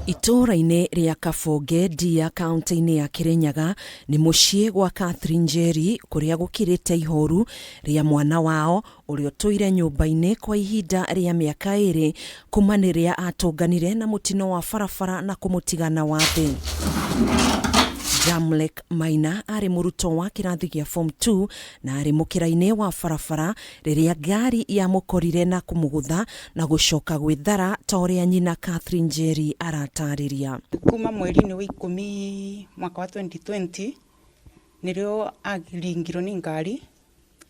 Itũũra-inĩ rĩa Kabonge Ndia kaunti-inĩ ya Kirinyaga nĩ mũciĩ gwa Catherine Njeri kũrĩa gũkirĩte ihoru rĩa mwana wao ũrĩa ũtũire nyũmba-inĩ kwa ihinda rĩa mĩaka 2 kuma rĩrĩa atũnganire na mũtino wa barabara na kũmũtigana wa thĩ. Jamlek Maina arĩ mũrutwo wa kĩrathi gĩa form 2 na arĩ mũkĩra-inĩ wa barabara rĩrĩa ngari yamũkorire na kũmũgũtha na gũcoka gwĩthara ta ũrĩa nyina Catherine Njeri aratarĩria. Kuma mweri-inĩ wa 10 mwaka wa 2020 nĩrĩo aringirwo nĩ ngari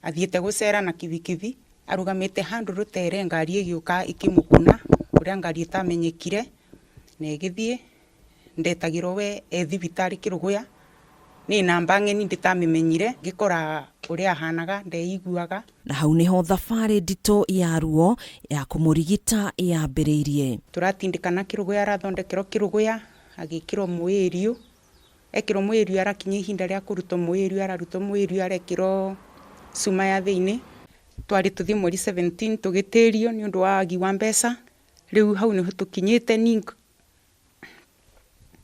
athiĩte gũcera na kibikibi arugamĩte handũ rũtere ngari ĩgĩũka ikĩmũkuna ũrĩa ngari ĩtamenyekire na ĩgĩthiĩ ndetagĩrwo we thibitarĩ Kĩrũgũya nĩ namba ng'eni ndĩtamĩmenyire ngĩkora ũrĩa ahanaga ndeiguaga. Na hau nĩho thabarĩ nditũ ya ruo ya kũmũrigita yambĩrĩirie. Tũratindĩkana Kĩrũgũya arathondekerwo Kĩrũgũya agĩkĩrwo mwĩriũ ekĩrwo mwĩriũ arakinya ihinda rĩa kũrutwo mwĩriũ ararutwo mwĩriũ arekĩrwo cuma ya thĩinĩ twarĩ tũthiĩ mweri 17 tũgĩtĩrio nĩ ũndũ wa wagi wa mbeca rĩu hau nĩho tũkinyĩte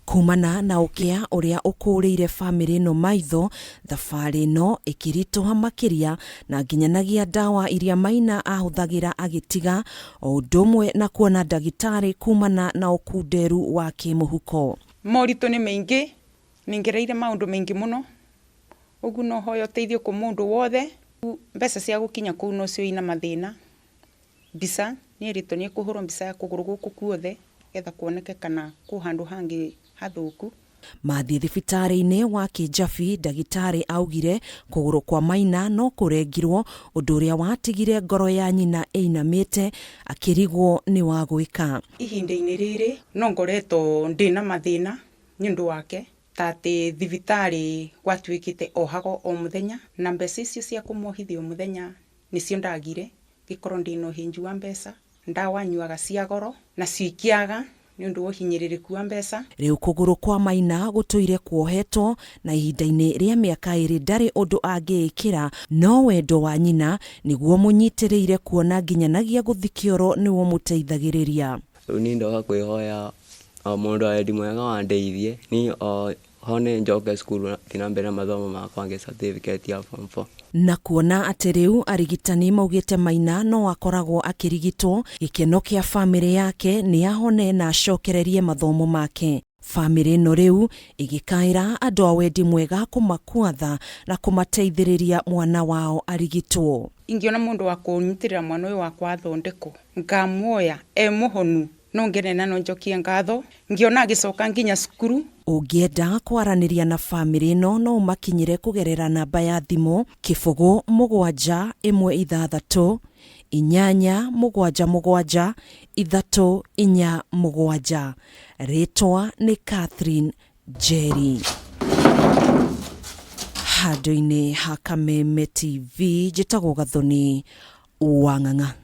kumana na ũkĩa ũrĩa ũkũrĩire famĩlĩ ĩno maitho. Thabarĩ ĩno ĩkĩritũha makĩria na nginyanagia ndawa iria Maina ahũthagĩra agĩtiga o ũndũ ũmwe na kuona ndagĩtarĩ kumana na ũkunderu wa kĩmũhuko. Moritũ nĩ maingĩ nĩngereire maũndũ maingĩ mũno ũguo no hoya ũteithio kwa mũndũ wothe. Mbeca cia gũkinya kũu no cio ina mathĩna. Mbica nĩ erĩtwo nĩ kũhũrwo mbica ya kũgũrũ gũkũ kuothe getha kuoneke kana kũ handũ hangĩ hathũku. Mathiĩ thibitarĩ-inĩ wa Kĩjabi ndagĩtarĩ augire kũgũrũ kwa Maina no kũrengirwo ũndũ ũrĩa watigire ngoro ya nyina ĩinamĩte akĩrigwo nĩ wa gwĩka. Ihinda-inĩ rĩrĩ no ngoretwo ndĩna mathĩna nĩ ũndũ wake ta atĩ thibitarĩ gwatuĩkĩte ohago o mũthenya na mbeca icio cia kũmwohithia o mũthenya nĩcio ndagire ngĩkorwo ndĩna ũhĩnju wa mbeca ndawa nyuaga cia goro na cikiaga nĩ ũndũ wa ũhinyĩrĩrĩku wa mbeca. Rĩu kũgũrũ kwa Maina gũtũire kuohetwo na ihinda-inĩ rĩa mĩaka 2 ndarĩ ũndũ angĩĩkĩra no wendo wa nyina nĩguo mũnyitĩrĩire kuona nginyanagia gũthi kĩoro nĩguo mũteithagĩrĩria. Rĩu nĩ ndoka kwĩhoya mũndũ wa wendi mwega wandeithie ni hone njoke cukuru tina mbere mathomo makwa ngĩ certificate ya form 4. Na kuona atĩ rĩu arigitani maugĩte Maina no akoragwo akĩrigitwo, gĩkeno kĩa famĩlĩ yake nĩ ahone na acokererie mathomo make. Famĩlĩ ĩno rĩu ĩgĩkaĩra andũ a wendi mwega kũmakwatha na kũmateithĩrĩria mwana wao arigitwo. Ingĩona mũndũ wa kũnyitĩrĩra mwana ũyũ wakwa athondekwo ngamuoya mũhonu no ngene na no njokie ngatho ngiona agĩcoka nginya cukuru. Ũngĩenda kwaranĩria na famĩlĩ ĩno no makinyire kũgerera namba ya thimũ 0716 877 347. Rĩtwa nĩ Catherine Njeri. Handũ-inĩ ha Kameme TV njĩtagwo Gathoni Wang'ang'a.